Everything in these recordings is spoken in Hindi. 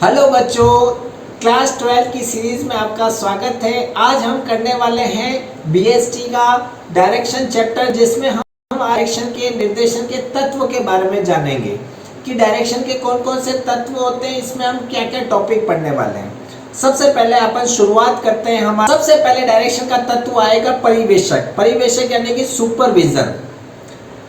हेलो बच्चों, क्लास 12 की सीरीज में आपका स्वागत है। आज हम करने वाले हैं बीएसटी का डायरेक्शन चैप्टर, जिसमें हम डायरेक्शन के निर्देशन के तत्व के बारे में जानेंगे कि डायरेक्शन के कौन कौन से तत्व होते हैं। इसमें हम क्या क्या टॉपिक पढ़ने वाले हैं। सबसे पहले अपन शुरुआत करते हैं। हमारा सबसे पहले डायरेक्शन का तत्व आएगा परिवेशक। परिवेशक यानी कि सुपरविजन।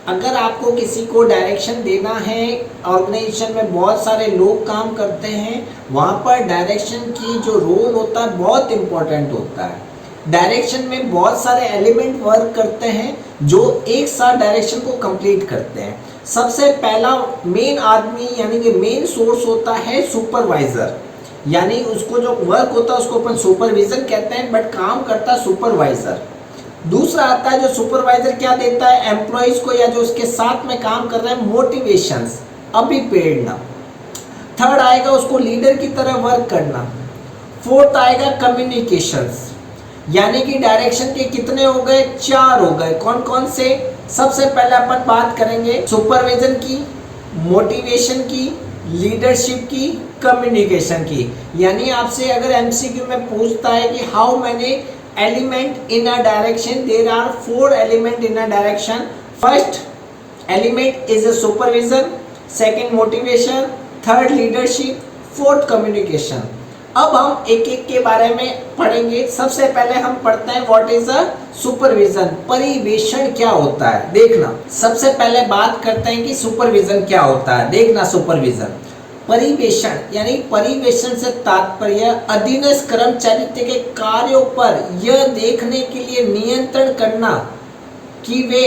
अगर आपको किसी को डायरेक्शन देना है, ऑर्गेनाइजेशन में बहुत सारे लोग काम करते हैं, वहाँ पर डायरेक्शन की जो रोल होता है बहुत इम्पोर्टेंट होता है। डायरेक्शन में बहुत सारे एलिमेंट वर्क करते हैं जो एक साथ डायरेक्शन को कंप्लीट करते हैं। सबसे पहला मेन आदमी यानी कि मेन सोर्स होता है सुपरवाइजर, यानी उसको जो वर्क होता है उसको अपन सुपरविजन कहते हैं, बट काम करता है सुपरवाइजर। दूसरा आता है जो सुपरवाइजर क्या देता है एम्प्लॉइज को या जो उसके साथ में काम कर रहे हैं मोटिवेशंस, अभिप्रेरणा। थर्ड आएगा उसको लीडर की तरह वर्क करना। फोर्थ आएगा कम्युनिकेशंस, यानी कि डायरेक्शन के कितने हो गए, 4 हो गए। कौन कौन से? सबसे पहले अपन बात करेंगे सुपरविजन की, मोटिवेशन की, लीडरशिप की, कम्युनिकेशन की। यानी आपसे अगर एमसीक्यू में पूछता है कि how many element in a direction, there are 4 element in a direction. First element is a supervision, second motivation, third leadership, fourth communication. अब हम एक एक के बारे में पढ़ेंगे। सबसे पहले हम पढ़ते हैं व्हाट इज अ सुपरविजन, परिवेषण क्या होता है। देखना, सबसे पहले बात करते हैं कि सुपरविजन क्या होता है। देखना, सुपरविजन परिवेषण यानी परिवेषण से तात्पर्य अधीनस्थ कर्मचारी के कार्यों पर यह देखने के लिए नियंत्रण करना कि वे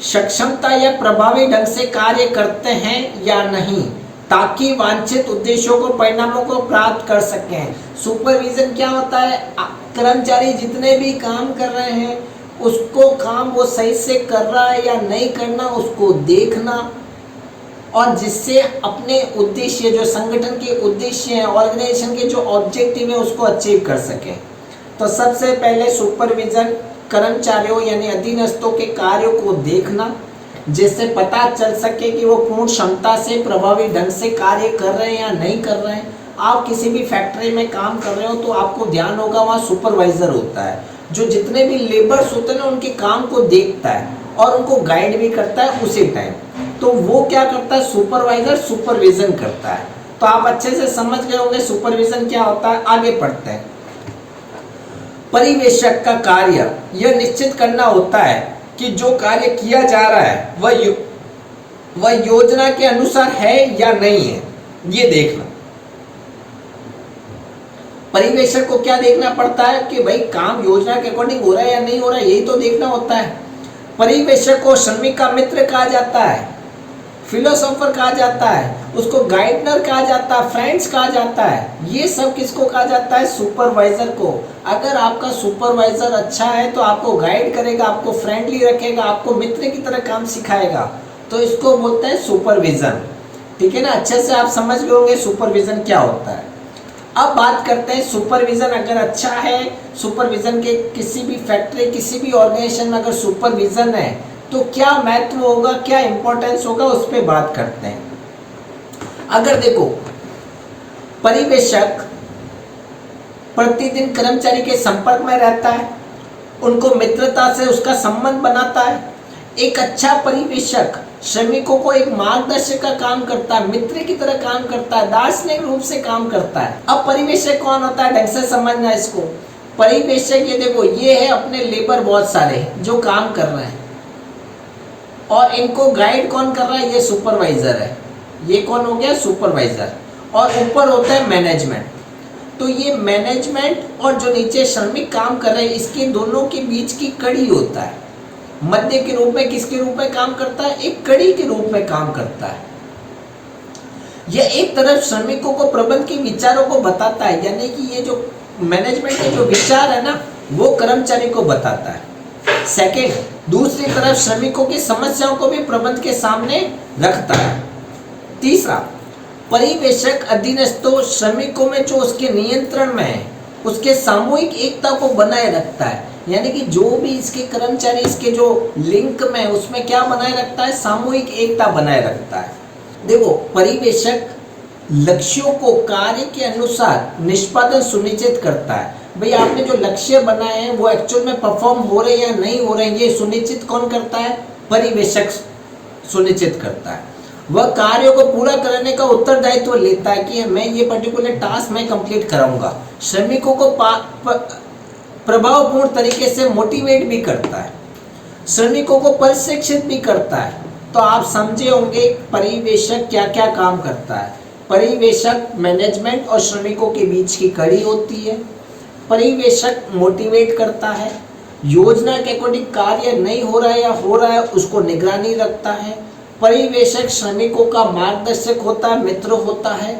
सक्षमता या प्रभावी ढंग से कार्य करते हैं या नहीं, ताकि वांछित उद्देश्यों को परिणामों को प्राप्त कर सकें। सुपरविजन क्या होता है? कर्मचारी जितने भी काम कर रहे हैं उसको काम वो सही से कर रहा है या नहीं करना उसको देखना, और जिससे अपने उद्देश्य जो संगठन के उद्देश्य हैं, ऑर्गेनाइजेशन के जो ऑब्जेक्टिव है उसको अचीव कर सके। तो सबसे पहले सुपरविजन कर्मचारियों यानी अधीनस्थों के कार्यों को देखना, जिससे पता चल सके कि वो पूर्ण क्षमता से प्रभावी ढंग से कार्य कर रहे हैं या नहीं कर रहे हैं। आप किसी भी फैक्ट्री में काम कर रहे हो तो आपको ध्यान होगा वहाँ सुपरवाइजर होता है जो जितने भी लेबर्स होते हैं ना उनके काम को देखता है और उनको गाइड भी करता है उसी टाइम। तो वो क्या करता है? सुपरवाइजर सुपरविजन करता है। तो आप अच्छे से समझ गए होंगे सुपरविजन क्या होता है। आगे पढ़ते हैं। परिवेशक का कार्य यह निश्चित करना होता है कि जो कार्य किया जा रहा है वह योजना के अनुसार है या नहीं है, ये देखना। परिवेशक को क्या देखना पड़ता है कि भाई काम योजना के अकॉर्डिंग हो रहा है या नहीं हो रहा है, यही तो देखना होता है। परिवेशक को श्रमिक का मित्र कहा जाता है, फिलोसोफर कहा जाता है, उसको गाइडनर कहा जाता है, फ्रेंड्स कहा जाता है। ये सब किसको कहा जाता है? सुपरवाइजर को। अगर आपका सुपरवाइजर अच्छा है तो आपको गाइड करेगा, आपको फ्रेंडली रखेगा, आपको मित्र की तरह काम सिखाएगा, तो इसको बोलते हैं सुपरविजन। ठीक है ना? अच्छे से आप समझ गए होंगे सुपरविजन क्या होता है। अब बात करते हैं सुपरविजन अगर अच्छा है, सुपरविजन के किसी भी फैक्ट्री किसी भी ऑर्गेनाइजेशन में अगर सुपरविजन है तो क्या महत्व होगा, क्या इंपॉर्टेंस होगा, उस पर बात करते हैं। अगर देखो, परिवेशक प्रतिदिन कर्मचारी के संपर्क में रहता है, उनको मित्रता से उसका संबंध बनाता है। एक अच्छा परिवेशक श्रमिकों को एक मार्गदर्शक का काम करता है, मित्र की तरह काम करता है, दार्शनिक रूप से काम करता है। अब परिवेशक कौन होता है, ढंग से समझना इसको। परिवेशक ये देखो, ये है अपने लेबर बहुत सारे जो काम कर रहे हैं और इनको गाइड कौन कर रहा है? ये सुपरवाइजर है। ये कौन हो गया? सुपरवाइजर। और ऊपर होता है मैनेजमेंट। तो ये मैनेजमेंट और जो नीचे श्रमिक काम कर रहे हैं इसके दोनों के बीच की कड़ी होता है। मध्य के रूप में किसके रूप में काम करता है? एक कड़ी के रूप में काम करता है। यह एक तरफ श्रमिकों को प्रबंध के विचारों को बताता है, यानी कि ये जो मैनेजमेंट के जो विचार है ना वो कर्मचारी को बताता है। सेकेंड, दूसरी तरफ श्रमिकों की समस्याओं को भी प्रबंध के सामने रखता है। तीसरा, परिवेशक अधीनस्थों श्रमिकों में जो उसके नियंत्रण में है उसके सामूहिक एकता को बनाए रखता है, यानी कि जो भी इसके कर्मचारी इसके जो लिंक में उसमें क्या बनाए रखता है? सामूहिक एकता बनाए रखता है। देखो, परिवेशक लक्ष्यों को कार्य के अनुसार निष्पादन सुनिश्चित करता है। भाई आपने जो लक्ष्य बनाए हैं वो एक्चुअल में परफॉर्म हो रहे हैं या नहीं हो रहे हैं, ये सुनिश्चित कौन करता है? परिवेशक सुनिश्चित करता है। वह कार्यों को पूरा करने का उत्तरदायित्व लेता है कि मैं ये पर्टिकुलर टास्क मैं कंप्लीट कराऊंगा। श्रमिकों को प्रभावपूर्ण तरीके से मोटिवेट भी करता है, श्रमिकों को प्रशिक्षित भी करता है। तो आप समझे होंगे परिवेशक क्या क्या काम करता है। परिवेशक मैनेजमेंट और श्रमिकों के बीच की कड़ी होती है। परिवेशक मोटिवेट करता है, योजना के अकॉर्डिंग कार्य नहीं हो रहा है या हो रहा है उसको निगरानी रखता है। परिवेशक श्रमिकों का मार्गदर्शक होता है, मित्र होता है।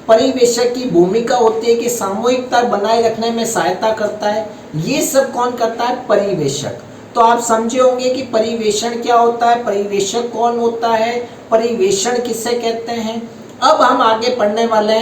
परिवेशक की भूमिका होती है कि सामूहिकता बनाए रखने में सहायता करता है। ये सब कौन करता है? परिवेशक। तो आप समझे होंगे कि परिवेषण क्या होता है, परिवेशक कौन होता है, परिवेषण किसे कहते हैं। अब हम आगे पढ़ने वाले हैं